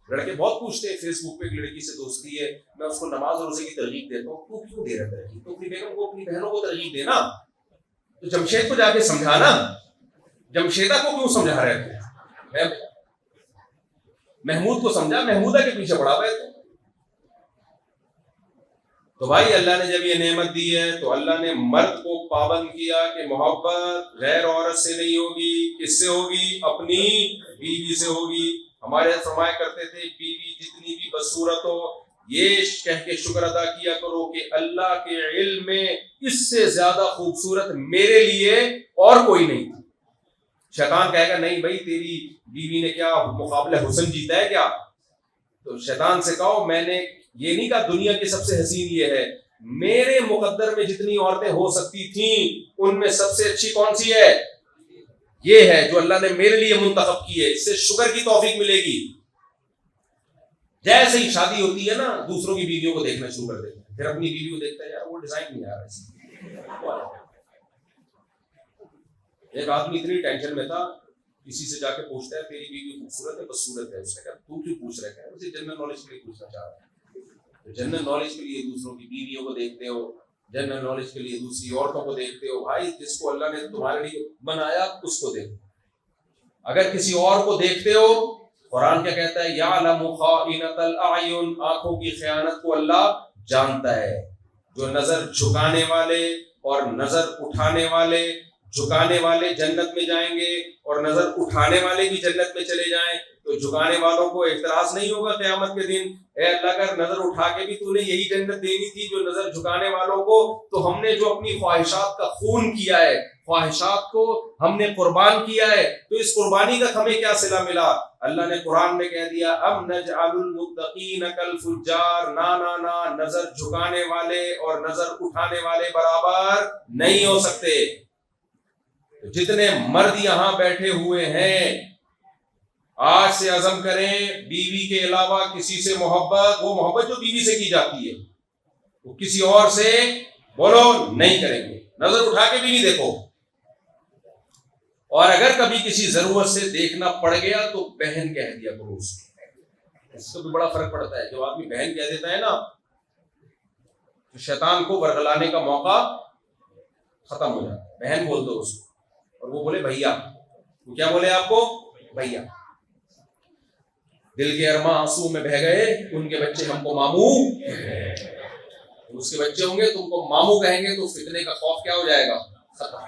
لڑکے بہت پوچھتے ہیں فیس بک پہ ایک لڑکی سے دوستی ہے, میں اس کو نماز روزے کی ترغیب دیتا ہوں, تو کیوں دے رہا ترغیب؟ تو اپنی بیگم کو اپنی بہنوں کو ترغیب دینا, تو جمشید کو جا کے سمجھانا, جمشیدہ کو کیوں سمجھا رہے تھے؟ محمود کو سمجھا, محمودہ کے پیچھے پڑا ہوا ہے. تو بھائی اللہ نے جب یہ نعمت دی ہے تو اللہ نے مرد کو پابند کیا کہ محبت غیر عورت سے نہیں ہوگی. کس سے ہوگی؟ اپنی بیوی سے ہوگی. ہمارے فرمایا کرتے تھے بیوی جتنی بھی بدصورت ہو یہ کہہ کے شکر ادا کیا کرو کہ اللہ کے علم میں اس سے زیادہ خوبصورت میرے لیے اور کوئی نہیں. شیطان کہے گا نہیں بھائی تیری بیوی نے کیا مقابلہ حسن جیتا ہے کیا؟ تو شیطان سے کہو میں نے یہ نہیں کہا دنیا کی سب سے حسین یہ ہے, میرے مقدر میں جتنی عورتیں ہو سکتی تھیں ان میں سب سے اچھی کون سی ہے؟ یہ ہے جو اللہ نے میرے لیے منتخب کی ہے. اس سے شکر کی توفیق ملے گی. جیسے ہی شادی ہوتی ہے نا دوسروں کی بیویوں کو دیکھنا شروع کر دیتے ہیں, پھر اپنی بیوی کو دیکھتا ہے یار وہ ڈیزائن نہیں آ رہا. ایک آدمی اتنی ٹینشن میں تھا, کسی سے جا کے پوچھتا ہے تیری بیوی خوبصورت ہے بدصورت ہے؟ اس نے کہا تو کیوں پوچھ رہا ہے؟ اسے جنرل نالج کے لیے پوچھنا چاہ رہا ہے. جنرل نالج کے لیے دوسروں کی بیویوں کو دیکھتے ہو, جنرل نالج کے لیے دوسری عورتوں کو دیکھتے ہو. بھائی جس کو اللہ نے تمہارے لیے بنایا اس کو دیکھو. اگر کسی اور کو دیکھتے ہو, قرآن کیا کہتا ہے؟ یعلم خائنۃ الاعین, آنکھوں کی خیانت کو اللہ جانتا ہے. جو نظر جھکانے والے اور نظر اٹھانے والے, جھکانے والے جنت میں جائیں گے اور نظر اٹھانے والے بھی جنت میں چلے جائیں. تو جھکانے والوں کو اعتراض نہیں ہوگا قیامت کے دن, اے اللہ اگر نظر اٹھا کے بھی تو نے یہی جنت دینی تھی جو نظر جھکانے والوں کو, تو ہم نے جو اپنی خواہشات کا خون کیا ہے, خواہشات کو ہم نے قربان کیا ہے, تو اس قربانی کا ہمیں کیا صلہ ملا؟ اللہ نے قرآن میں کہہ دیا ام نجعل المتقین کالفجار, نا نا نا, نظر جھکانے والے اور نظر اٹھانے والے برابر نہیں ہو سکتے. جتنے مرد یہاں بیٹھے ہوئے ہیں آج سے عزم کریں بیوی کے علاوہ کسی سے محبت, وہ محبت جو بیوی سے کی جاتی ہے وہ کسی اور سے بولو نہیں کریں گے. نظر اٹھا کے بھی نہیں دیکھو, اور اگر کبھی کسی ضرورت سے دیکھنا پڑ گیا تو بہن کہہ دیا کرو. اس سے بھی بڑا فرق پڑتا ہے. جو آدمی بہن کہہ دیتا ہے نا تو شیطان کو ورغلانے کا موقع ختم ہو جاتا ہے. بہن بول دو اس کو, اور وہ بولے بھیا. وہ کیا بولے آپ کو؟ بھیا. دل کے ارماں آنسو میں بہہ گئے, ان کے بچے ہم کو ماموں, اس کے بچے ہوں گے تم کو ماموں کہیں گے, تو فتنے کا خوف کیا ہو جائے گا؟ ختم.